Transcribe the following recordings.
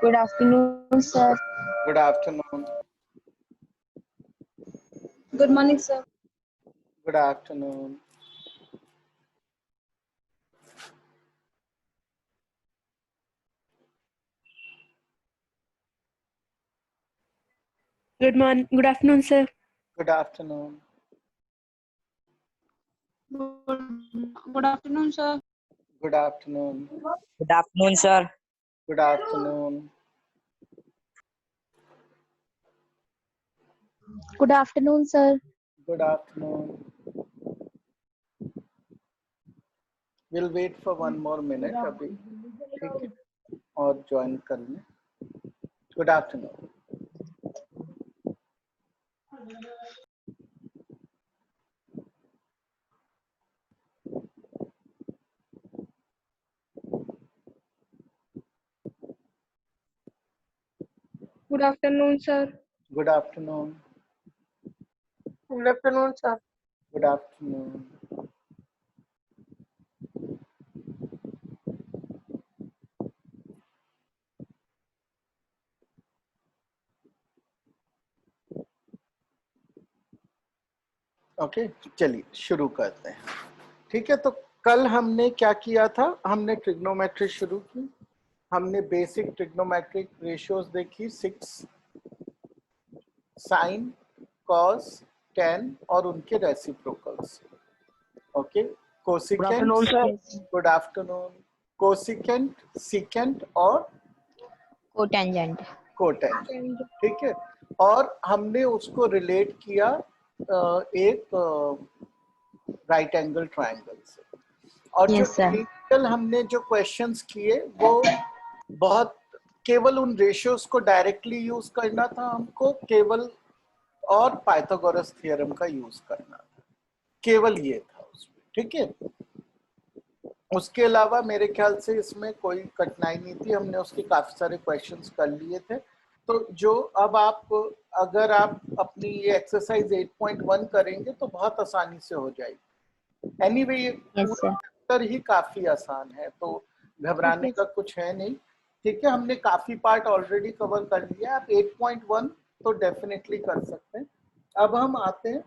Good afternoon, sir. Good afternoon. Good morning, sir. Good afternoon. Good afternoon, sir. Good afternoon. Good afternoon, sir. Good afternoon. Good afternoon, sir. Good afternoon. Good afternoon, sir. Good afternoon. We'll wait for one more minute अभी, ठीक है, और join कर लें. Good afternoon. Good afternoon, sir. Good afternoon. Good afternoon, sir. Good afternoon. Okay, चलिए शुरू करते हैं. ठीक है, तो कल हमने क्या किया था? हमने ट्रिग्नोमेट्री शुरू की. हमने बेसिक ट्रिग्नोमेट्रिक रेशियोज देखी, 6, साइन, कॉस, टेन और उनके reciprocals. Okay, cosecant. Good afternoon. Cosecant, secant और Cotangent. कोटेंजेंट. ठीक है, और हमने उसको रिलेट किया एक राइट एंगल ट्रायंगल से. और Yes, जो sir. टिपिकल हमने जो क्वेश्चंस किए वो बहुत केवल उन रेशियोज को डायरेक्टली यूज करना था हमको, केवल और पाइथागोरस थ्योरम का यूज करना था, केवल ये था उसमें. ठीक है, उसके अलावा मेरे ख्याल से इसमें कोई कठिनाई नहीं थी. हमने उसके काफी सारे क्वेश्चंस कर लिए थे. तो जो अब आप अगर आप अपनी ये एक्सरसाइज 8.1 करेंगे तो बहुत आसानी से हो जाएगी. एनीवे ये Yes, पूरा sir. चैप्टर ही काफी आसान है, तो घबराने का कुछ है नहीं. ठीक है, हमने काफी पार्ट ऑलरेडी कवर कर लिया. आप 8.1 तो डेफिनेटली कर सकते हैं. अब हम आते हैं,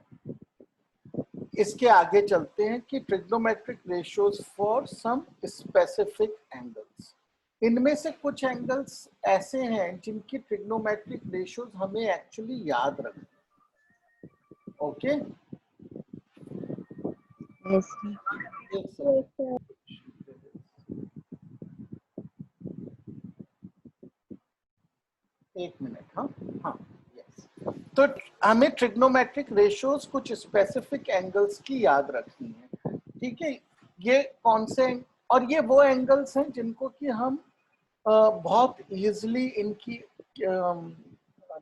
इसके आगे चलते हैं कि trigonometric ratios for some specific angles. इनमें से कुछ एंगल्स ऐसे हैं जिनकी ट्रिग्नोमेट्रिक रेशियोज हमें एक्चुअली याद रखना. Okay, Yes, sir. एक मिनट. हाँ हाँ, यस. तो हमें ट्रिग्नोमेट्रिक रेशियोज कुछ स्पेसिफिक एंगल्स की याद रखनी है. ठीक है, ये कौन से, और ये वो एंगल्स हैं जिनको कि हम बहुत इजीली इनकी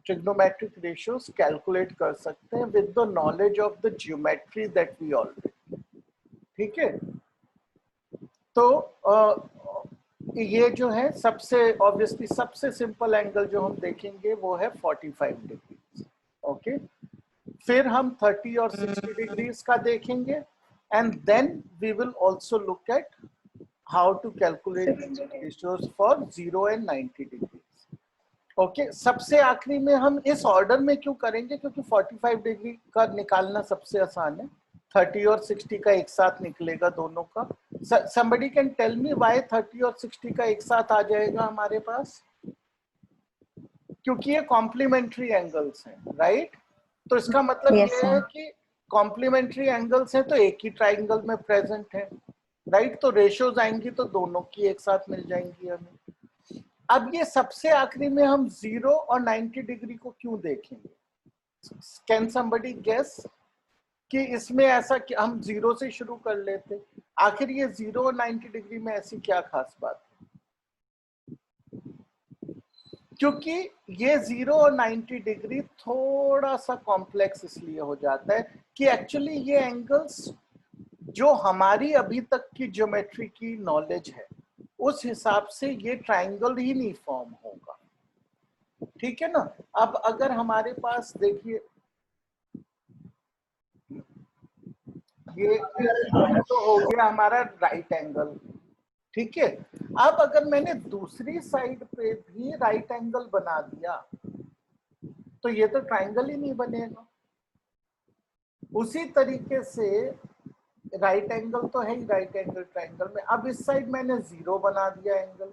ट्रिग्नोमेट्रिक रेशियोज कैलकुलेट कर सकते हैं with the knowledge of the geometry that we already. ठीक है, तो ये जो है सबसे ऑब्वियसली सबसे सिंपल एंगल जो हम देखेंगे वो है 45 डिग्री. ओके, फिर हम 30 और 60 डिग्रीज का देखेंगे, and then we will also look at how to calculate ratios for 0 and 90 degrees. Okay, सबसे आखिरी में हम इस ऑर्डर में क्यों करेंगे? क्योंकि 45 डिग्री का निकालना सबसे आसान है. 30 और 60 का एक साथ निकलेगा दोनों का. somebody can tell me why 30 और 60 का एक साथ आ जाएगा हमारे पास? क्योंकि ये कॉम्प्लीमेंट्री एंगल्स हैं, राइट? तो इसका मतलब Yes, ये sir. है कि कॉम्प्लीमेंट्री एंगल्स हैं तो एक ही ट्राइंगल में प्रेजेंट है, राइट? तो रेशियोज आएंगी तो दोनों की एक साथ मिल जाएंगी हमें. अब ये सबसे आखिरी में हम 0 और 90 डिग्री को क्यों देखेंगे? कैन समबडी गेस कि इसमें ऐसा कि हम 0 से शुरू कर लेते? आखिर ये 0 और 90 डिग्री में ऐसी क्या खास बात है? क्योंकि ये 0 और 90 डिग्री थोड़ा सा कॉम्प्लेक्स इसलिए हो जाता है कि एक्चुअली ये एंगल्स जो हमारी अभी तक की ज्योमेट्री की नॉलेज है उस हिसाब से ये ट्रायंगल ही नहीं फॉर्म होगा. ठीक है ना? अब अगर हमारे पास देखिए ये तो हो गया हमारा राइट एंगल. ठीक है, अब अगर मैंने दूसरी साइड पे भी राइट एंगल बना दिया तो ये तो ट्रायंगल ही नहीं बनेगा। उसी तरीके से राइट एंगल तो है ही राइट एंगल ट्रायंगल में, अब इस साइड मैंने 0 बना दिया एंगल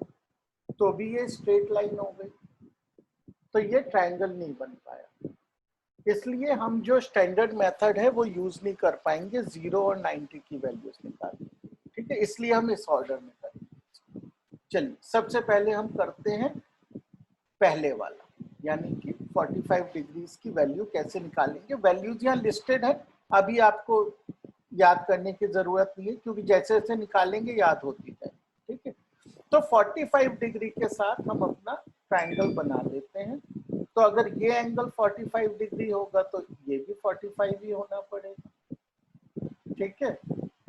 तो भी ये स्ट्रेट लाइन हो गई, तो ये ट्रायंगल नहीं बन पाया। इसलिए हम जो स्टैंडर्ड मेथड है वो यूज नहीं कर पाएंगे 0 और 90 की वैल्यूज निकालने, ठीक है, इसलिए हम इस ऑर्डर में करेंगे। चलिए सबसे पहले हम करते हैं पहले वाला, यानी कि 45 डिग्रीज की वैल्यू कैसे निकालेंगे। वैल्यूज यहाँ लिस्टेड है, अभी आपको याद करने की जरूरत नहीं है क्योंकि जैसे जैसे निकालेंगे याद होती है, ठीक है। तो 45 डिग्री के साथ हम अपना ट्रायंगल बना लेते हैं। तो अगर ये एंगल 45 डिग्री होगा तो ये भी 45 ही होना पड़ेगा, ठीक है।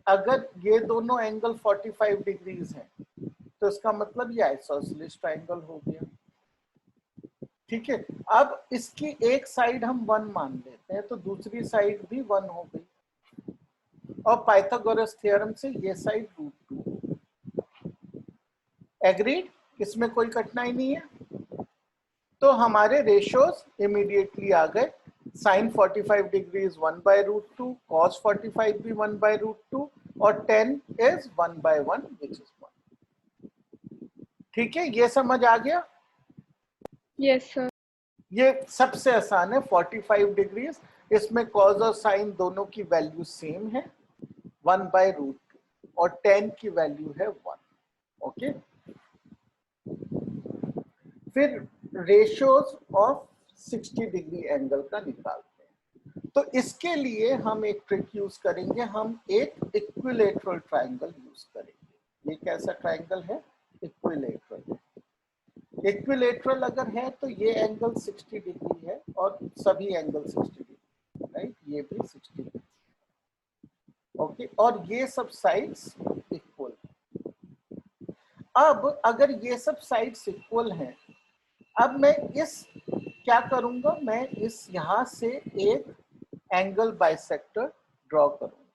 अगर ये दोनों एंगल 45 डिग्रीज हैं तो इसका मतलब ये आइसोसेलेस ट्रायंगल हो गया, ठीक है। अब इसकी एक साइड हम 1 मान लेते हैं तो दूसरी साइड भी 1 हो गई, और पाइथागोरस थ्योरम से ये साइड √2। एग्रीड, इसमें कोई कठिनाई नहीं है। तो हमारे रेशियोज इमीडिएटली आ गए, साइन 45 डिग्री इज 1/√2, कॉस 45 भी 1/√2 और 10 इज 1/1 विच इज 1। ठीक है, ये समझ आ गया। Yes, sir. ये सबसे आसान है 45 डिग्रीज, इसमें कॉस और साइन दोनों की वैल्यू सेम है 1/√2 और 10 की वैल्यू है 1। ओके, फिर रेशियोज ऑफ 60 डिग्री एंगल का निकालते हैं। तो इसके लिए हम एक ट्रिक यूज करेंगे, हम एक इक्विलेटरल ट्रायंगल यूज करेंगे। ये कैसा ट्रायंगल है? इक्विलेटरल। इक्विलेटरल अगर है तो ये एंगल 60 डिग्री है और सभी एंगल 60 डिग्री, राइट, ये भी 60 डिग्री, ओके, और ये सब साइड्स इक्वल है। अब अगर ये सब साइड्स इक्वल हैं, अब मैं इस क्या करूंगा, मैं इस यहां से एक एंगल बाइसेक्टर ड्रॉ करूंगा,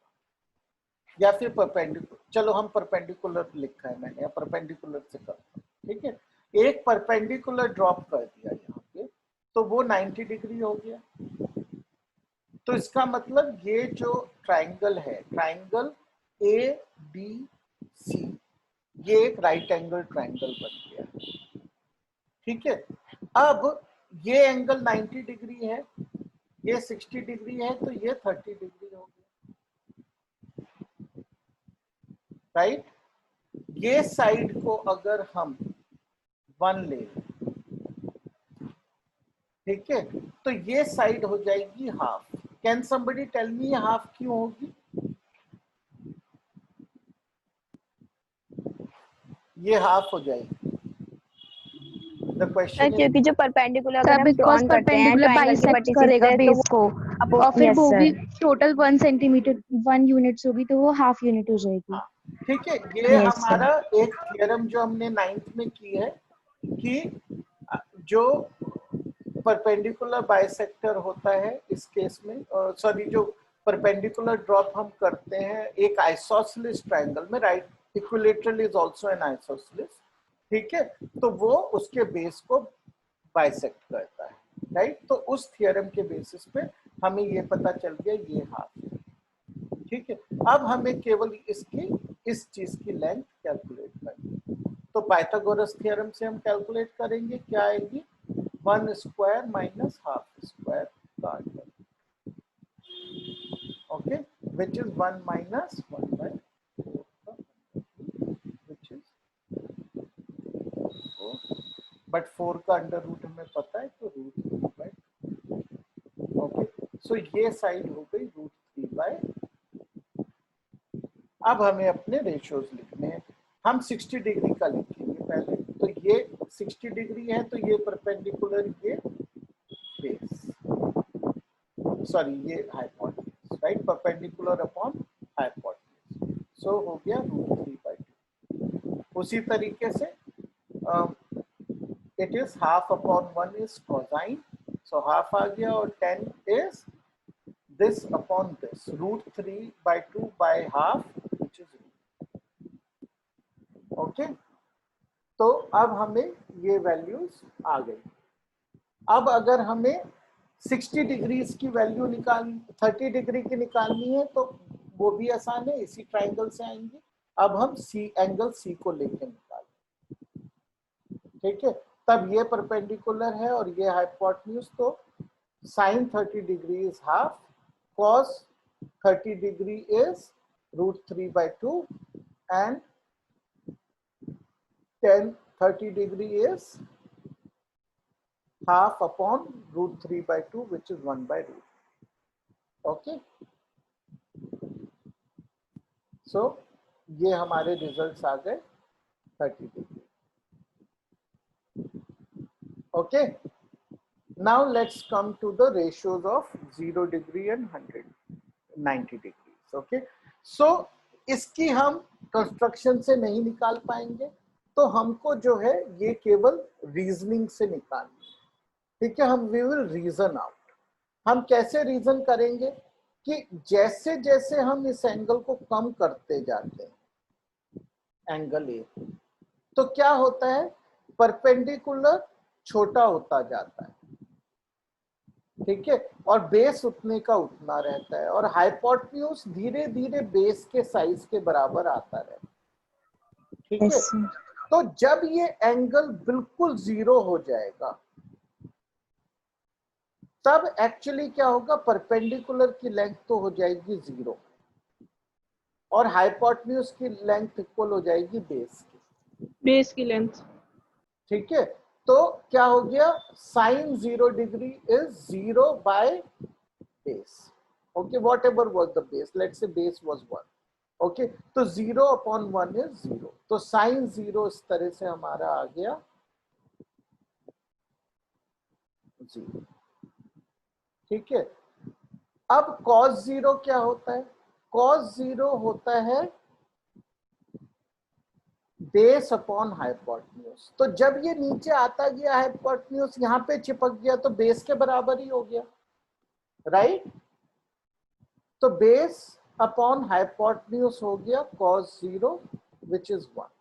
या फिर परपेंडिकुलर, चलो हम परपेंडिकुलर लिखा है मैंने, या परपेंडिकुलर से करता हूं, ठीक है। एक परपेंडिकुलर ड्रॉप कर दिया यहाँ पे तो वो 90 डिग्री हो गया। तो इसका मतलब ये जो ट्रायंगल है, ट्रायंगल ABC, ये एक राइट एंगल ट्रायंगल बन गया, ठीक है। अब ये एंगल 90 डिग्री है, ये 60 डिग्री है, तो ये 30 डिग्री हो गया, राइट। ये साइड को अगर हम 1 ले, ठीक है, तो ये साइड हो जाएगी half. Can somebody tell me half क्यों होगी? ये हाफ हो जाएगी। द क्वेश्चन इज, क्योंकि जो परपेंडिकुलर सर अगर हम बिकॉज ड्रॉन करते हैं परपेंडिकुलर ट्रायंगल की बाइसेक्ट वर्टिसिटी करेगा से तो बेस को, और फिर यस वो भी सर, टोटल 1 सेंटीमीटर 1 यूनिट होगी तो वो हाफ यूनिट हो जाएगी। ठीक है, ये Yes, हमारा एक थ्योरम जो हमने 9th में की है कि जो परपेंडिकुलर बाइसेक्टर होता है इस केस में, सॉरी, जो परपेंडिकुलर ड्रॉप हम करते हैं एक आइसोसेलेस ट्रायंगल में, right, equilateral is also an isosceles, ठीक है, तो वो उसके बेस को बाइसेक्ट करता है, राइट। तो उस थ्योरम के बेसिस पे हमें ये पता चल गया ये हाफ है, ठीक है। अब हमें केवल इसकी इस चीज की लेंथ कैलकुलेट करनी है, तो पाइथागोरस थ्योरम से हम कैलकुलेट करेंगे, क्या आएगी, 1 स्क्वायर माइनस हाफ स्क्वायर का under, okay, which is 1 minus 1/4 which is 4, but 4 का अंडर रूट हमें पता है तो √3/2, ओके। सो ये साइड हो गई √3/2। अब हमें अपने रेशियोज लिखने हैं, हम 60 डिग्री का लिखेंगे पहले। तो ये 60 डिग्री है तो ये परपेंडिकुलर, ये बेस, सॉरी ये hypotenuse, right, perpendicular upon hypotenuse, so हो गया √3/2। उसी तरीके से it is half upon 1 is cosine, so half आ गया, और 10 is this upon this, √3/2 by half, which is root, okay। तो अब हमें ये वैल्यूज आ गई। अब अगर हमें 60 डिग्रीज की वैल्यू 30 डिग्री की निकालनी है तो वो भी आसान है, इसी ट्राइंगल से आएंगे। अब हम एंगल सी को लेके निकालें, ठीक है। तब ये परपेंडिकुलर है और ये हाइपोटेन्यूज, तो sin 30 degree is half, cos 30 degree is √3/2, and tan 30 degree is half upon √3/2, which is 1/√. Okay, so ये हमारे रिजल्ट्स आ गए 30 degree. Okay, now let's come to the ratios of 0 degree and 90 degrees. Okay, so इसकी हम construction से नहीं निकाल पाएंगे, तो हमको जो है ये केवल रीजनिंग से निकालनी है, ठीक है। हम वी विल रीजन आउट। हम कैसे रीजन करेंगे कि जैसे जैसे हम इस एंगल को कम करते जाते हैं, एंगल ए, तो क्या होता है, परपेंडिकुलर छोटा होता जाता है, ठीक है, और बेस उतने का उतना रहता है, और हाइपोटेन्यूज धीरे धीरे बेस के साइज के बराबर आता रहता है, ठीक है। Yes, sir. तो जब ये एंगल बिल्कुल 0 हो जाएगा, तब एक्चुअली क्या होगा, परपेंडिकुलर की लेंथ तो हो जाएगी 0 और हाइपोटेन्यूज की लेंथ इक्वल हो जाएगी बेस की लेंथ, ठीक है। तो क्या हो गया, sin 0 degree is 0 by base. Okay, whatever was the base, let's say base was 1. Okay, तो 0 upon 1 is 0. तो sin 0 इस तरह से हमारा आ गया 0, ठीक है। अब cos 0 क्या होता है, cos 0 होता है बेस अपॉन हाइपोटेन्यूज। तो जब ये नीचे आता गया, हाइपोटेन्यूज यहाँ पे चिपक गया, तो बेस के बराबर ही हो गया, राइट। तो बेस अपॉन हाइपोटेन्यूज हो गया cos 0 विच इज 1।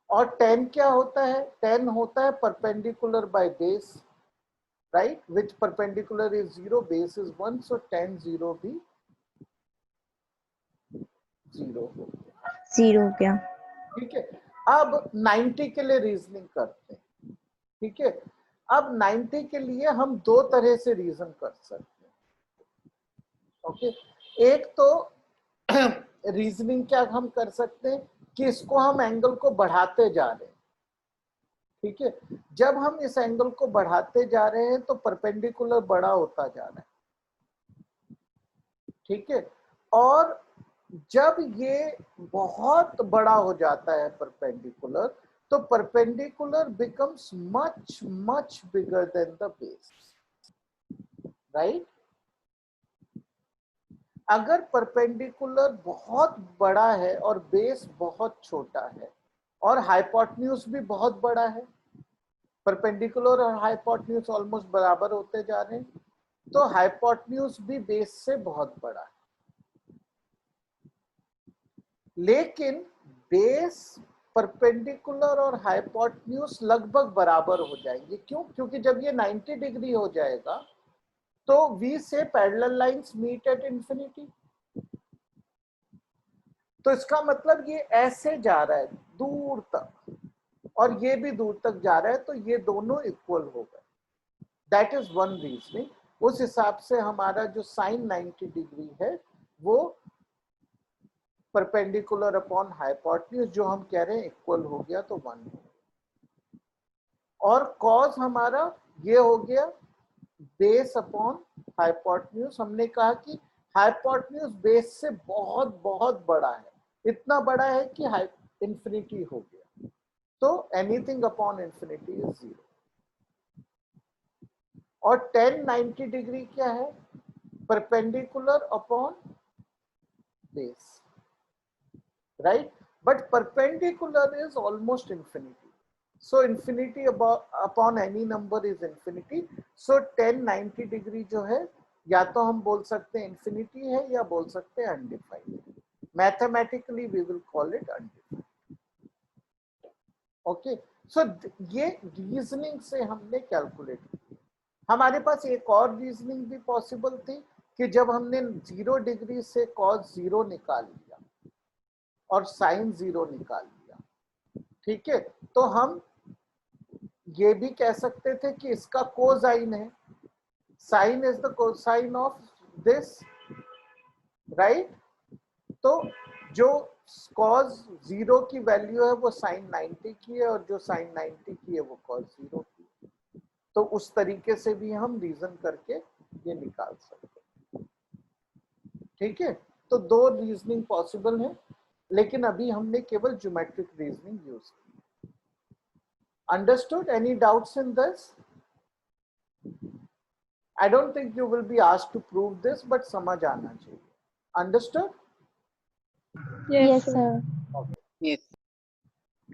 और tan क्या होता है, tan होता है perpendicular by base, right, which perpendicular is 0, base is 1, so tan 0 भी 0 हो गया, 0 हो गया। ठीक है। अब 90 के लिए रीजनिंग करते हैं, ठीक है। अब 90 के लिए हम दो तरह से रीजन कर सकते हैं, ओके। एक तो रीजनिंग क्या हम कर सकते हैं कि इसको हम एंगल को बढ़ाते जा रहे हैं, ठीक है। जब हम इस एंगल को बढ़ाते जा रहे हैं तो परपेंडिकुलर बड़ा होता जा रहा है, ठीक है। और जब ये बहुत बड़ा हो जाता है परपेंडिकुलर, तो perpendicular becomes much much bigger than the base, right. अगर परपेंडिकुलर बहुत बड़ा है और बेस बहुत छोटा है और हाइपोटेन्यूज भी बहुत बड़ा है, परपेंडिकुलर और हाइपोटेन्यूज ऑलमोस्ट बराबर होते जा रहे हैं, तो हाइपोटेन्यूज भी बेस से बहुत बड़ा है, लेकिन बेस, परपेंडिकुलर और हाइपोटेन्यूज लगभग बराबर हो जाएंगे। क्यों? क्योंकि जब ये 90 डिग्री हो जाएगा तो V से parallel lines meet at infinity, तो इसका मतलब ये ऐसे जा रहा है दूर तक और ये भी दूर तक जा रहा है, तो ये दोनों इक्वल हो गए। That is one reasoning. उस हिसाब से हमारा जो साइन 90 डिग्री है वो परपेंडिकुलर अपॉन हाइपोटेन्यूज जो हम कह रहे हैं इक्वल हो गया, तो 1 हो गया। और कॉस हमारा ये हो गया बेस अपॉन हाइपोटेन्यूज। हमने कहा कि हाइपोटेन्यूज बेस से बहुत बहुत बड़ा है, इतना बड़ा है कि इंफिनिटी हो गया, तो एनीथिंग अपॉन इंफिनिटी इज 0। और tan 90 डिग्री क्या है, perpendicular upon base, right, but perpendicular is almost infinity, so infinity upon any number is infinity, so tan 90 degree जो है या तो हम बोल सकते हैं infinity है या बोल सकते हैं undefined। Mathematically we will call it undefined। Okay, so ये रीजनिंग से हमने कैलकुलेट किया। हमारे पास एक और रीजनिंग भी पॉसिबल थी कि जब हमने 0 डिग्री से cos 0 निकाल लिया और sin 0 निकाल लिया, ठीक है, तो हम ये भी कह सकते थे कि इसका कोसाइन है, sine is the cosine of this, right. तो जो cos 0 की वैल्यू है वो sin 90 की है और जो sin 90 की है वो cos 0 की है। तो उस तरीके से भी हम रीजन करके ये निकाल सकते हैं, ठीक है। तो दो रीजनिंग पॉसिबल है, लेकिन अभी हमने केवल ज्योमेट्रिक रीजनिंग यूज की। Understood? Any doubts in this? I don't think you will be asked to prove this, but समझ आना चाहिए। Understood? Yes, Yes, sir. sir. Yes.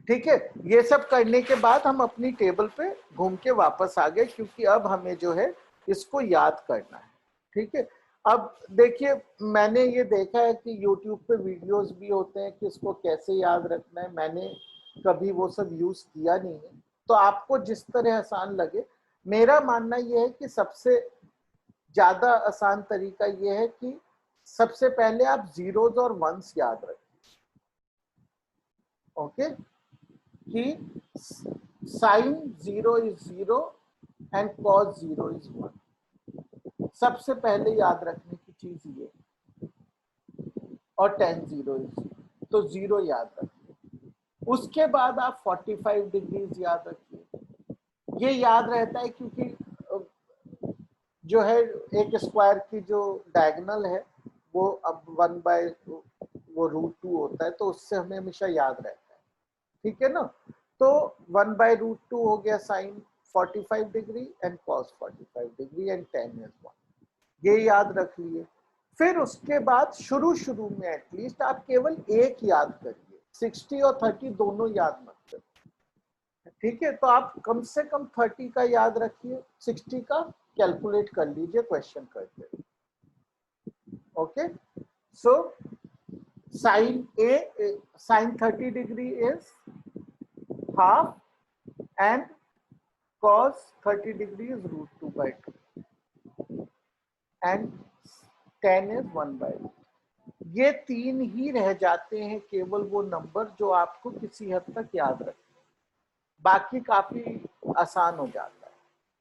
ठीक है, ये सब करने के बाद हम अपनी टेबल पे घूम के वापस आ गए, क्योंकि अब हमें जो है इसको याद करना है, ठीक है। अब देखिए, मैंने ये देखा है कि YouTube पे वीडियोस भी होते हैं कि इसको कैसे याद रखना है। मैंने कभी वो सब यूज किया नहीं है, तो आपको जिस तरह आसान लगे। मेरा मानना यह है कि सबसे ज्यादा आसान तरीका यह है कि सबसे पहले आप जीरोज और वंस याद रखें, ओके, कि sine 0 is 0 and cos 0 is 1। सबसे पहले याद रखने की चीज ये, और tan 0 इज 0, तो 0 याद रखिए। उसके बाद आप 45 डिग्रीज याद रखिए। ये याद रहता है क्योंकि जो है एक स्क्वायर की जो डायगोनल है वो अब 1/2 वो √2 होता है, तो उससे हमें हमेशा याद रहता है, ठीक है ना। तो 1/√2 हो गया sine 45 degree and cos 45 degree and tan is 1, ये याद रख लिए। फिर उसके बाद शुरू में एटलीस्ट आप केवल एक याद करिए, 60 और 30 दोनों याद मत करिए, ठीक है। तो आप कम से कम 30 का याद रखिए, 60 का कैलकुलेट कर लीजिए क्वेश्चन करते हुए, okay. So sine A, sine 30 degree is half and cos 30 degree is √2/2 and tan is 1/2। ये तीन ही रह जाते हैं केवल वो नंबर जो आपको किसी हद तक याद रखें, बाकी काफी आसान हो जाता है।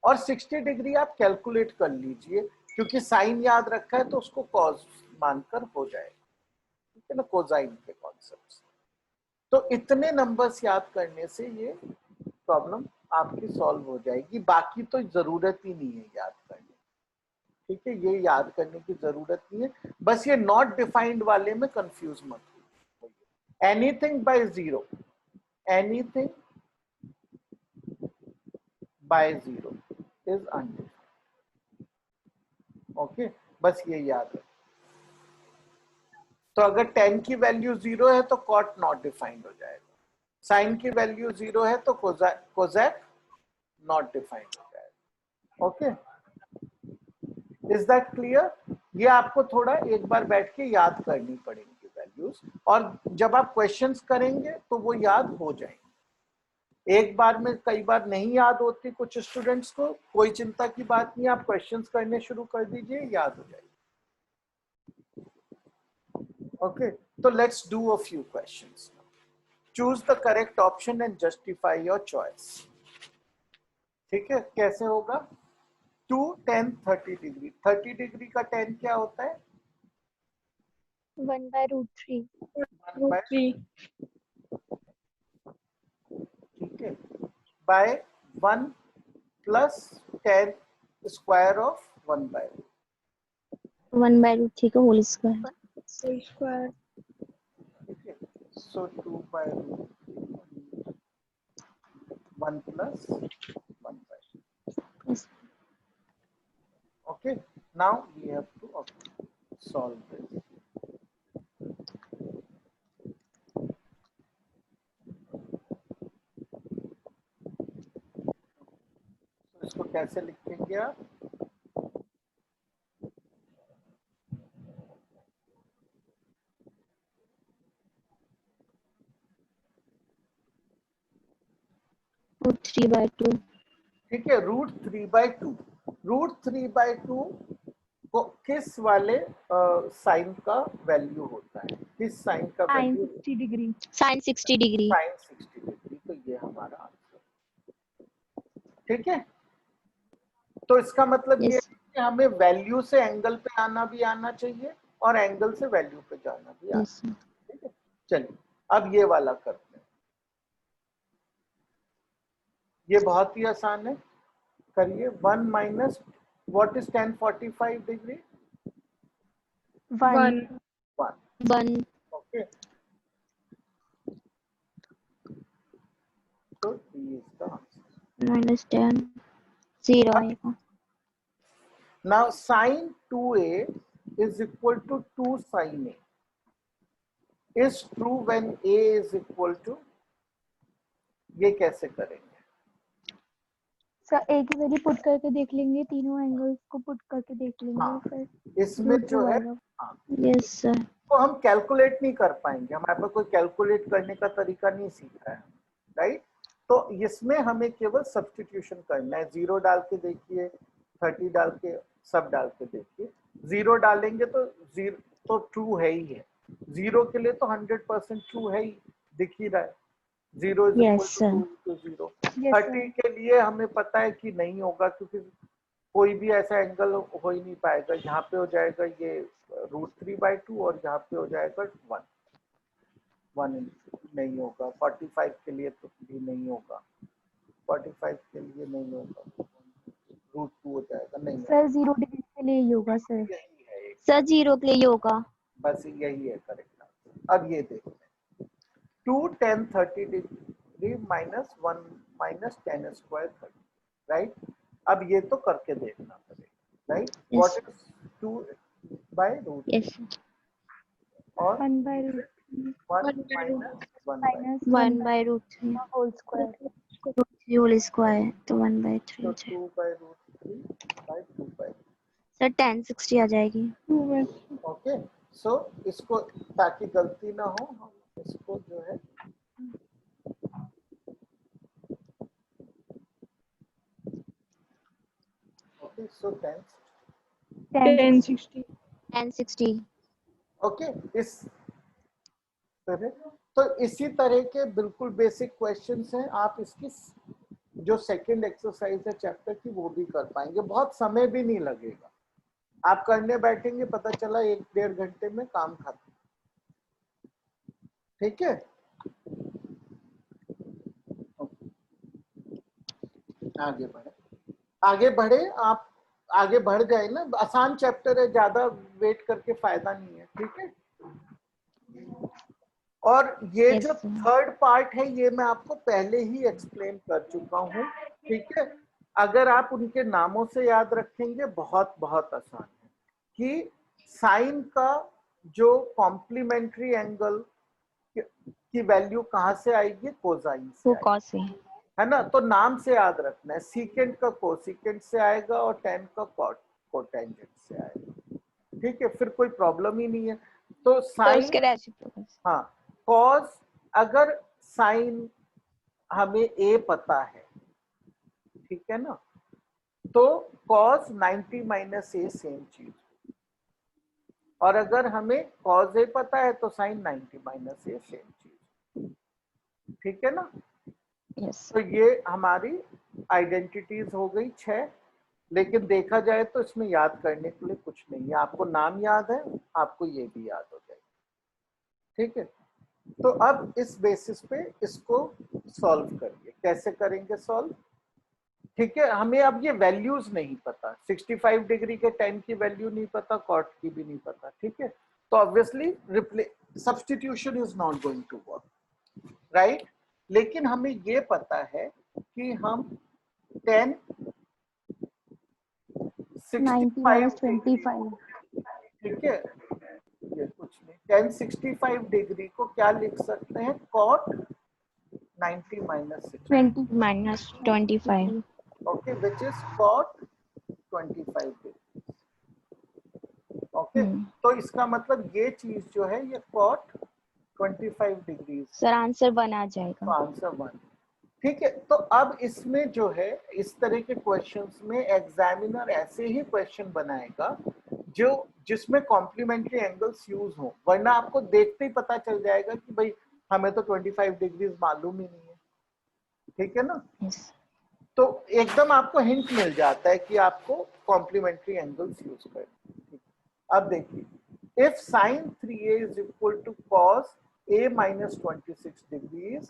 और 60 डिग्री आप कैलकुलेट कर लीजिए, क्योंकि साइन याद रखा है तो उसको कॉस मानकर हो जाएगा, ठीक है ना, कोसाइन के कॉन्सेप्ट। तो इतने नंबर्स याद करने से ये प्रॉब्लम आपकी सॉल्व हो जाएगी, बाकी तो जरूरत ही नहीं है याद करने, ठीक है। ये याद करने की जरूरत नहीं है, बस ये नॉट डिफाइंड वाले में कंफ्यूज मत होइए। Anything bye 0, anything bye 0 is undefined, okay, बस ये याद रखें। तो अगर tan की वैल्यू 0 है तो cot नॉट डिफाइंड हो जाएगा, साइन की वैल्यू 0 है तो कोसेक नॉट डिफाइंड हो जाएगा, ओके। Is that clear? ये आपको थोड़ा एक बार बैठ के याद करनी पड़ेंगी वैल्यूज, और जब आप क्वेश्चंस करेंगे तो वो याद हो जाएंगे। एक बार में कई बार नहीं याद होती कुछ स्टूडेंट्स को, कोई चिंता की बात नहीं, आप क्वेश्चंस करने शुरू कर दीजिए, याद हो जाएगी, ओके। तो let's do a few questions. Choose the correct option and justify your choice, ठीक है। कैसे होगा? 2 tan 30 डिग्री, 30 डिग्री का tan क्या होता है? 1/√3. 1/, √3. ठीक है, by 1 plus tan square of 1/, 1/√3 का होल स्क्वायर. Whole square. ठीक है। सो 2/√3 1 प्लस 1/, Yes. okay, now we have to solve this। तो इसको कैसे लिखेंगे आप? √3/2 ठीक है, √3/2। √3/2 को किस वाले साइन का वैल्यू होता है, किस साइन का Sin value? 60 degree. sin 60 degree. Sine 60 degree. तो ये हमारा आंसर, ठीक है। तो इसका मतलब ये Yes. है कि हमें वैल्यू से एंगल पे आना भी आना चाहिए और एंगल से वैल्यू पे जाना भी आना, Yes. ठीक है। चलिए अब ये वाला करते हैं, ये बहुत ही आसान है, करिए। 1 minus what is tan 45 degree? 1. 1। 1 okay, तो ये इसका आंसर। -10 0 आएगा। Now sin 2a is equal to 2 sin a is true when a is equal to, ये कैसे करेंगे? सर एक ही वैल्यू पुट करके देख लेंगे, तीनों एंगल्स को पुट करके देख लेंगे हाँ, फिर इसमें √2 जो है, आएगा। हाँ, यस सर। तो हम कैलकुलेट नहीं कर पाएंगे, हमारे पास कोई कैलकुलेट करने का तरीका नहीं सीखा है, राइट। तो इसमें हमें केवल सब्स्टिट्यूशन करना है, 0 डाल के देखिए, 30 डाल के, सब डाल के देखिए। 0 डालेंगे तो 0 तो ट्रू है ही है, 0 के लिए तो 100% ट्रू है ही, दिख ही रहा है। 0 is equal Yes, to sir. 2 into 0। Yes, 30 के लिए हमें पता है कि नहीं होगा, क्योंकि कोई भी ऐसा एंगल हो ही नहीं पाएगा। यहाँ पे हो जाएगा ये √3/2 और यहाँ पे हो जाएगा 1 नहीं होगा। 45 के लिए तो भी नहीं होगा, 45 के लिए नहीं होगा, √2 हो जाएगा, नहीं सर 0 डिग्री के लिए ही होगा सर। यही है एक, सर 0 के लिए ये होगा। बस यही है करेक्ट आंसर। अब ये देखते हैं, 2 tan 30 degree minus 1 minus tan square 30, right. अब ये तो करके देखना पड़ेगा, right. Yes. What is 2/√3 yes और 1/√3 1 माइनस 1/3, 1/√3 होल स्क्वायर। √3 होल स्क्वायर तो 1/3 तो हो जाएगा। 2/√3/2/3। सर tan 60 आ जाएगी। ओके, सो इसको, ताकि गलती ना हो, हम इसको जो है ओके, सो tan 60. tan 60 ओके, इस तरह। तो इसी तरह के बिल्कुल बेसिक क्वेश्चंस हैं, आप इसकी जो सेकंड एक्सरसाइज है चैप्टर की वो भी कर पाएंगे, बहुत समय भी नहीं लगेगा। आप करने बैठेंगे, पता चला 1-1.5 घंटे में काम खत्म, ठीक है। आगे बढ़े, आगे बढ़े, आप आगे बढ़ जाए ना, आसान चैप्टर है, ज्यादा वेट करके फायदा नहीं है, ठीक है। और ये Yes, जो sir. थर्ड पार्ट है ये मैं आपको पहले ही एक्सप्लेन कर चुका हूँ, ठीक है। अगर आप उनके नामों से याद रखेंगे बहुत बहुत आसान है कि साइन का जो कॉम्प्लीमेंट्री एंगल की वैल्यू कहाँ से आएगी, कोसाइन से वो आएगी, कॉस है ना। तो नाम से याद रखना है, सीकेंट का कोसिकेंट से आएगा और tan का कोटेंजेंट से आएगा, ठीक है। फिर कोई प्रॉब्लम ही नहीं है। तो साइन, उसके रेसिप्रोकल। हाँ, कॉस, अगर साइन हमें a पता है, ठीक है ना, तो कॉस 90 माइनस a सेम चीज, और अगर हमें कॉस a पता है तो साइन 90 माइनस a सेम चीज, ठीक है ना। यस तो ये हमारी आइडेंटिटीज हो गई 6, लेकिन देखा जाए तो इसमें याद करने के लिए कुछ नहीं है, आपको नाम याद है, आपको ये भी याद हो जाएगा, ठीक है। तो अब इस बेसिस पे इसको सॉल्व करिए, कैसे करेंगे सॉल्व, ठीक है। हमें अब ये वैल्यूज नहीं पता, 65 डिग्री के tan की वैल्यू नहीं पता, cot की भी नहीं पता, ठीक है। तो obviously substitution is not going to work, right. लेकिन हमें ये पता है कि हम 10 90 65 - 25 ठीक है, ये कुछ नहीं, 10 65 डिग्री को क्या लिख सकते हैं, cot 90 minus 60, 20 -25 okay, which is cot 25 degree, okay. तो इसका मतलब ये चीज जो है ये cot 25 डिग्री, सर आंसर 1 आ तो जाएगा। आंसर 1, ठीक है, तो अब इसमें जो है इस तरह के क्वेश्चंस में एग्जामिनर ऐसे ही क्वेश्चन बनाएगा जो जिसमें कॉम्प्लीमेंट्री एंगल्स यूज हो, वरना आपको देखते ही पता चल जाएगा कि भाई हमें तो 25 डिग्रीज मालूम ही नहीं है। ठीक है ना, Yes. तो एकदम आपको हिंट मिल जाता है कि आपको कॉम्प्लीमेंट्री एंगल्स यूज करना। अब देखिए, if sin 3a is equal to cos a minus 26 degrees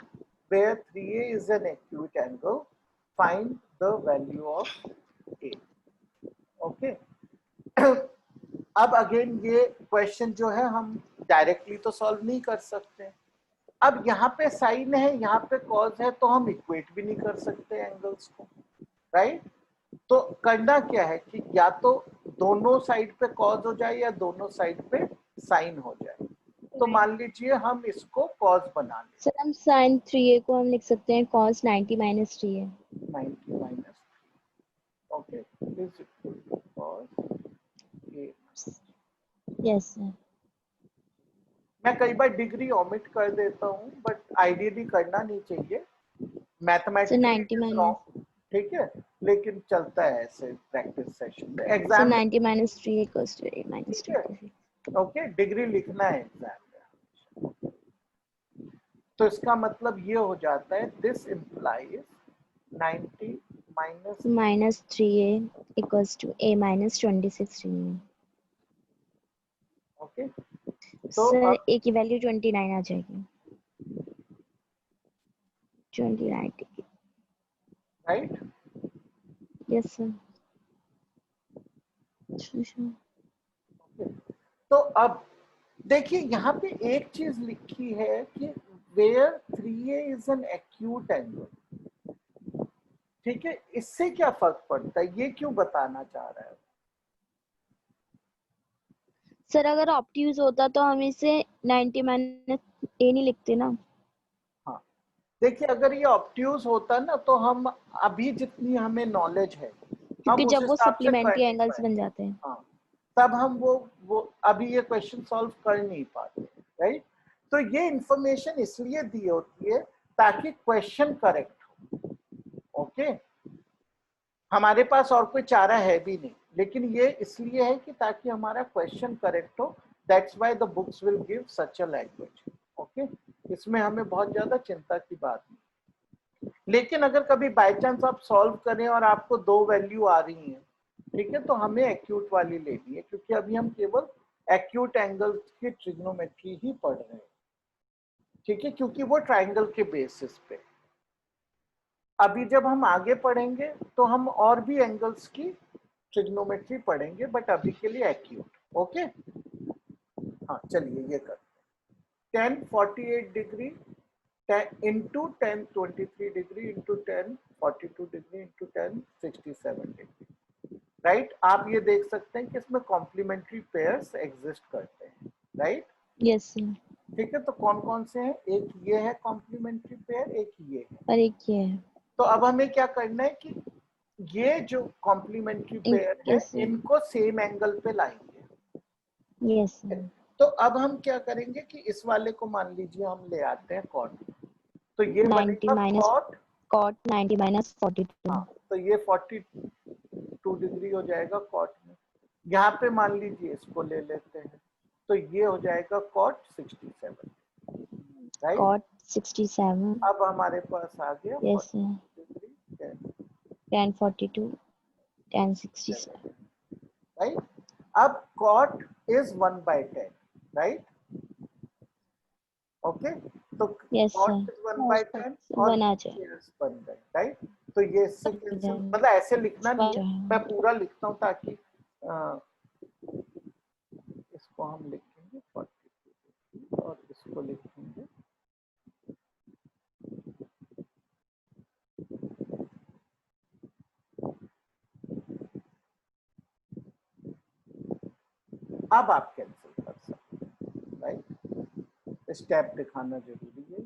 where 3a is an acute angle, find the value of a. Okay अब अगेन ये क्वेश्चन जो है हम डायरेक्टली तो सॉल्व नहीं कर सकते। अब यहाँ पे साइन है, यहाँ पे कॉज है, तो हम इक्वेट भी नहीं कर सकते एंगल्स को, राइट? तो करना क्या है कि या तो दोनों साइड पे कॉज हो जाए या दोनों साइड पे साइन हो जाए। तो मान लीजिए हम इसको कॉज बना लें। सर हम sin 3a को हम लिख सकते हैं cos 90 minus 3a. 90 minus, okay, is equal to cos A. Yes sir. मैं कई बार डिग्री ओमिट कर देता हूँ, बट आइडियली करना नहीं चाहिए, So 90 मैथमेटिकली minus. ठीक है, लेकिन चलता है ऐसे प्रैक्टिस सेशन में। So exam 90 minus 3 equals to a minus ठीक है, 26. ओके, डिग्री लिखना है एग्जाम में। तो इसका मतलब ये हो जाता है, this implies 90 minus So minus 3a equals to a minus 26 3a. Okay, तो सर अब a की वैल्यू 29 आ जाएगी। 29 राइट, यस सर। Sure. तो अब देखिए यहाँ पे एक चीज लिखी है कि where 3a is an acute angle. ठीक है, इससे क्या फर्क पड़ता है, ये क्यों बताना चाह रहा है? सर अगर ऑप्ट्यूज होता तो हम इसे 90 माइनस ए नहीं लिखते ना। हाँ, देखिए अगर ये ऑब्ट्यूज होता ना तो हम अभी जितनी हमें नॉलेज है क्योंकि हम उस जब वो हिसाब से कर सप्लीमेंट्री नहीं एंगल्स पाए। बन जाते हैं। हाँ, तब हम वो अभी ये क्वेश्चन सॉल्व कर नहीं पाते, राइट? तो ये इंफॉर्मेशन इसलिए दी होती है ताकि क्वेश्चन करेक्ट हो। ओके, हमारे पास और कोई चारा है भी नहीं, लेकिन ये इसलिए है कि ताकि हमारा क्वेश्चन करेक्ट हो। That's why the books will give such a language. Okay, इसमें हमें बहुत ज्यादा चिंता की बात नहीं। लेकिन अगर कभी बाय चांस आप सॉल्व करें और आपको दो वैल्यू आ रही हैं, ठीक है, तो हमें एक्यूट वाली लेनी है, क्योंकि अभी हम केवल एक्यूट एंगल्स की ट्रिग्नोमेट्री ही पढ़ रहे हैं। ठीक है, क्योंकि वो ट्राइंगल के बेसिस पे। अभी जब हम आगे पढ़ेंगे तो हम और भी एंगल्स की ट्रिग्नोमेट्री पढ़ेंगे, बट अभी के लिए एक्यूट। ओके, हाँ चलिए ये करते हैं। 1048 degree into 1023 degree into 1042 degree into 1067 degree, right? आप ये देख सकते हैं कि इसमें कॉम्प्लीमेंट्री पेयर्स एग्जिस्ट करते हैं, राइट? Yes sir. ठीक है, तो कौन कौन से हैं? एक ये है कॉम्प्लीमेंट्री पेयर, एक ये है, और एक ये है। तो अब हमें क्या करना है कि ये जो कॉम्प्लीमेंट्री पेयर है yes, sir. इनको सेम एंगल पे लाएंगे। Yes sir. तो अब हम क्या करेंगे कि इस वाले को मान लीजिए हम ले आते हैं कॉट, तो ये 90 बनेगा minus कॉट, cot 90 minus 42. हाँ, तो ये 42 डिग्री हो जाएगा कॉट में। यहाँ पे मान लीजिए इसको ले लेते हैं, तो ये हो जाएगा कॉट 67, राइट? Cot 67. अब हमारे पास आ गया यस सर। 1042 1067. राइट? अब कॉट इज 1/10, राइट? ओके, तो यस कॉट सर। इज 1/10 और 1 आ जाए। Is 1/10, right? तो ये इससे cancel, मतलब ऐसे लिखना नहीं है, मैं पूरा लिखता हूँ ताकि इसको हम लिखेंगे 42 और इसको लिखेंगे अब आप कैंसिल कर सकते हैं, राइट? स्टेप दिखाना जरूरी है।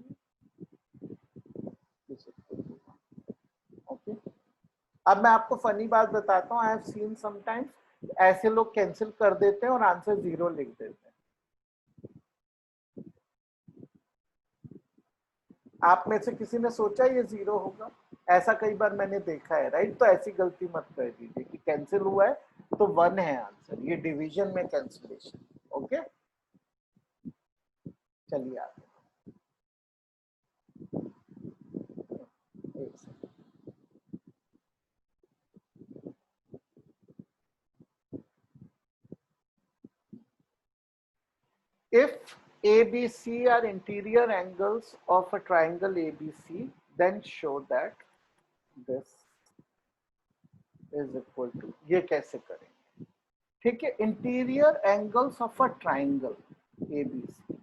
ओके, अब मैं आपको फनी बात बताता हूँ। आई हैव सीन समटाइम्स ऐसे लोग कैंसिल कर देते हैं और आंसर 0 लिख देते हैं। आप में से किसी ने सोचा ये 0 होगा? ऐसा कई बार मैंने देखा है, राइट? तो ऐसी गलती मत कर दीजिए कि कैंसिल हुआ है तो 1 है आंसर, ये डिवीजन में कैंसिलेशन। ओके, चलिए आगे। एक second. If ABC are interior angles of a triangle ABC, then show that this is equal to, ये कैसे करेंगे? ठीक है, interior angles of a triangle ABC,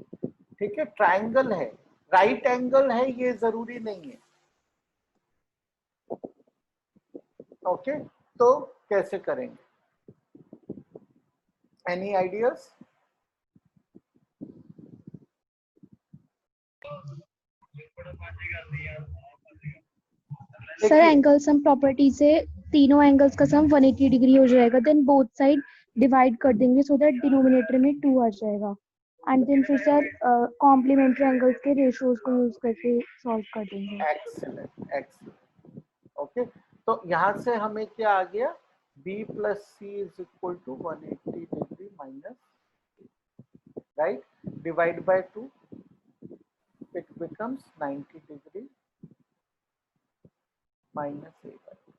ठीक है, ट्राइंगल है, राइट एंगल है ये जरूरी नहीं है। ओके, तो कैसे करेंगे? Any ideas? Sir angle sum property से तीनों एंगल्स का सम 180 डिग्री हो जाएगा, देन बोथ साइड डिवाइड कर देंगे सो दैट डिनोमिनेटर में 2 आ जाएगा, एंड देन फिर सर कॉम्प्लीमेंट्री एंगल्स के रेशियोज को यूज करके सॉल्व कर देंगे। Excellent, excellent. ओके, तो यहां से हमें क्या आ गया? B plus C is equal to 180 degree minus, right? Divide by 2, it becomes 90 degree minus A by 2.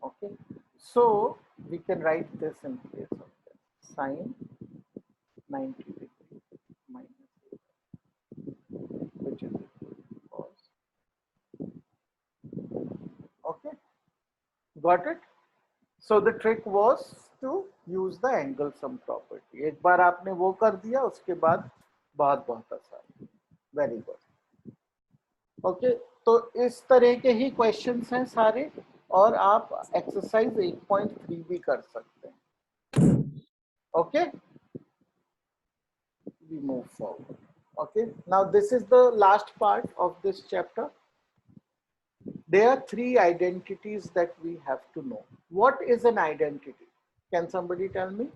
Okay, so we can write this in place of this. Sine 90 degree minus A by 2, which is equal to cos. Okay, got it? So the trick was to use the angle sum property. एक बार आपने वो कर दिया, उसके बाद बहुत बहुत आसान। Very good. ओके, तो इस तरह के ही क्वेश्चंस हैं सारे, और आप एक्सरसाइज 8.3 भी कर सकते हैं। Okay, we move forward. Okay, now this is the last part of this chapter. There are 3 identities that we have to know. What is an identity? Can somebody tell me?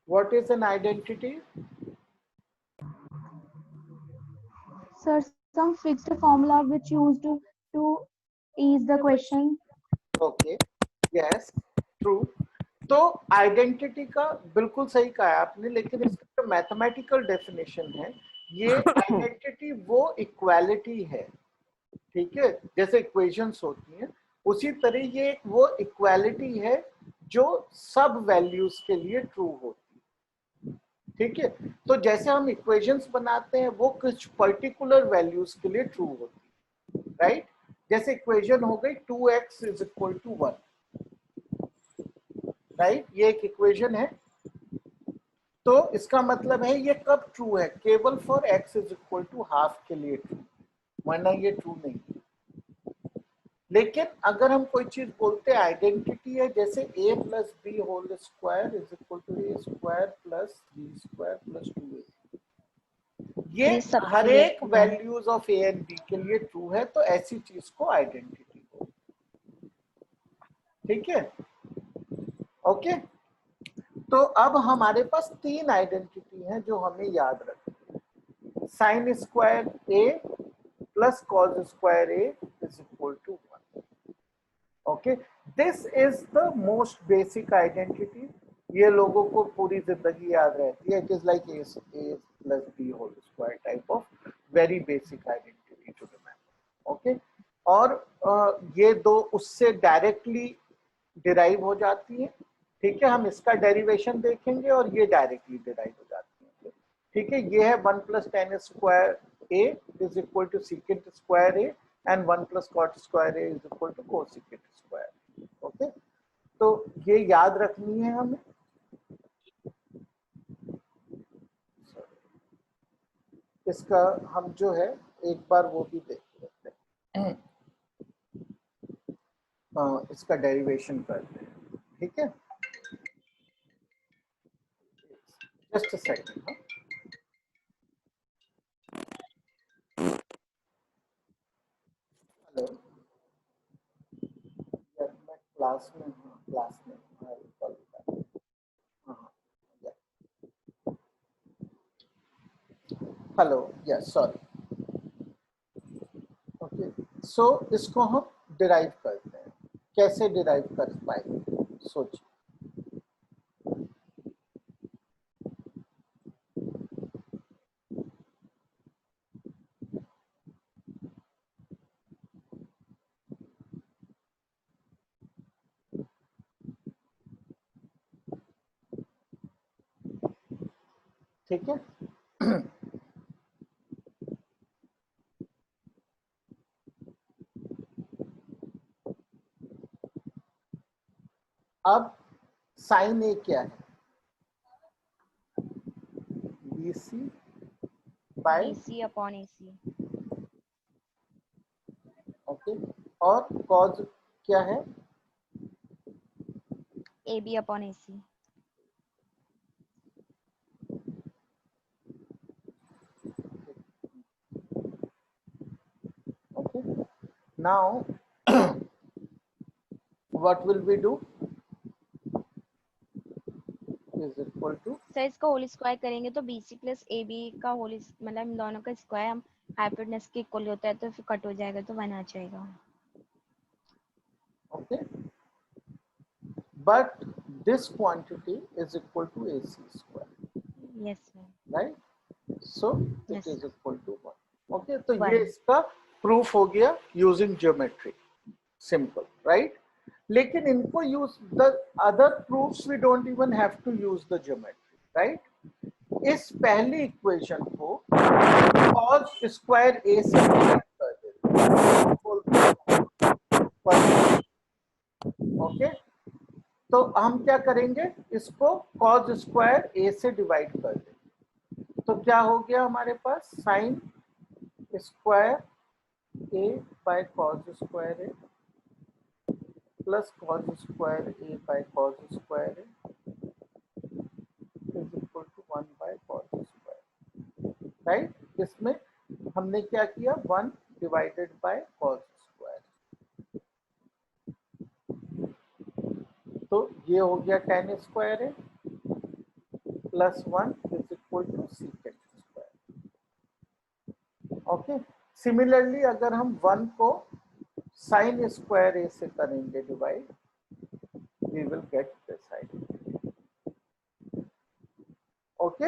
What is an identity? Sir, some fixed formula which used to ease the question. Okay, yes, true. तो identity का बिल्कुल सही कहा आपने, लेकिन इसका जो mathematical definition है, ये आइडेंटिटी वो इक्वालिटी है, ठीक है, जैसे इक्वेशंस होती हैं उसी तरह ये एक वो इक्वालिटी है जो सब वैल्यूज के लिए ट्रू होती है, ठीक है। तो जैसे हम इक्वेशंस बनाते हैं वो कुछ पर्टिकुलर वैल्यूज के लिए ट्रू होती है, राइट? जैसे इक्वेशन हो गई 2x is equal to 1, right? ये एक इक्वेशन है, तो इसका मतलब है ये कब ट्रू है? केवल for x is equal to half के लिए ट्रू, वरना ये ट्रू नहीं है। लेकिन अगर हम कोई चीज बोलते हैं आइडेंटिटी है, जैसे a plus B whole square is equal to A square plus B square plus 2a, ये हर एक values of a and b के लिए ट्रू है, तो ऐसी चीज को आइडेंटिटी बोलते हैं, ठीक है? ओके, तो अब हमारे पास 3 आइडेंटिटी हैं जो हमें याद रखनी है। Sine square a plus cos square a is equal to 1। Okay, this is the most basic identity, ये लोगों को पूरी जिंदगी याद रहती है। It is like a plus b whole square type of very basic identity to remember. Okay, और ये दो उससे डायरेक्टली डिराइव हो जाती है, ठीक है? हम इसका डेरिवेशन देखेंगे और ये डायरेक्टली डिराइव हो जाती है, ठीक है? ये है 1 plus tan square a is equal to secant square a and 1 plus cot square a is equal to cosecant square. Okay, तो ये याद रखनी है हमें। इसका हम जो है एक बार वो भी देख लेते हैं, इसका डेरिवेशन करते हैं, ठीक है? Just a second. हेलो, मैं क्लास में हूँ, क्लास में हाँ, हेलो, यस सॉरी। ओके, सो इसको हम डिराइव करते हैं। कैसे डिराइव कर पाएंगे, सोचिए। ठीक है, अब साइन ए क्या है? BC by, BC upon AC। Okay, और कॉज क्या है? AB upon AC। Okay, now what will we do? Is equal to, sir इसका होल स्क्वायर करेंगे तो BC प्लस AB का होल मतलब इन दोनों का स्क्वायर हम हाइपोटेनस के इक्वल होता है तो फिर कट हो जाएगा तो 1 आ जाएगा। okay, but this quantity is equal to AC square, yes sir. right? So it Yes. is equal to 1. Okay, तो One. ये इसका प्रूफ हो गया यूजिंग ज्योमेट्री, सिंपल, राइट? लेकिन इनको use the other proofs we don't even have to use the geometry, right? इस पहली equation को cos स्क्वायर a से डिवाइड कर देते। ओके, तो हम क्या करेंगे, इसको cos स्क्वायर a से डिवाइड कर देंगे। तो क्या हो गया हमारे पास, sine square a by cos square a plus cos square a by cos square a is equal to 1 by cos square, right? इसमें हमने क्या किया, 1 डिवाइडेड बाय cos स्क्वायर, तो ये हो गया tan स्क्वायर है plus 1 is equal to secant square. Okay, similarly अगर हम 1 को साइन स्क्वायर ए से करेंगे divide, we will get this side. Okay,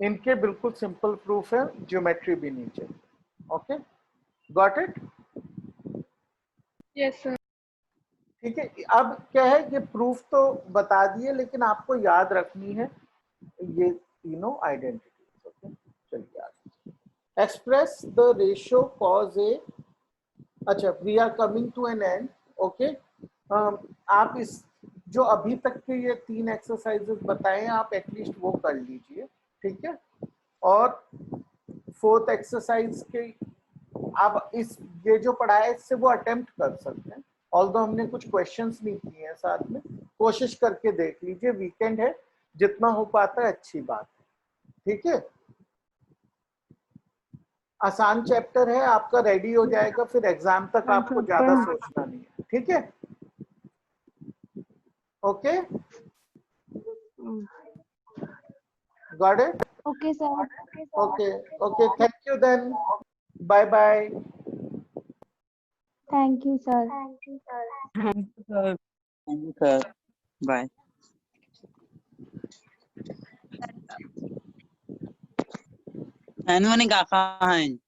इनके बिल्कुल सिंपल प्रूफ है, ज्योमेट्री भी नहीं चाहिए। Okay, got it? Yes, sir. ठीक है, अब क्या है, ये प्रूफ तो बता दिए, लेकिन आपको याद रखनी है ये तीनों आइडेंटिटीज। ओके, चलिए आगे। Express the ratio cos A, अच्छा we are coming to an end. Okay, आप इस जो अभी तक के ये 3 एक्सरसाइजेस बताए हैं, आप एटलीस्ट वो कर लीजिए, ठीक है? और 4th एक्सरसाइज के आप इस ये जो पढ़ा है इससे वो अटेम्प्ट कर सकते हैं, ऑल्दो हमने कुछ क्वेश्चंस नहीं किए हैं साथ में, कोशिश करके देख लीजिए, वीकेंड है, जितना हो पाता है अच्छी बात है, ठीक है? आसान चैप्टर है आपका, रेडी हो जाएगा, फिर एग्जाम तक आपको ज्यादा सोचना नहीं है, ठीक है? Okay, got it? Okay, sir. Okay, okay, thank you then, bye bye. Thank you, sir. Thank you, sir. Bye. Monica, fine.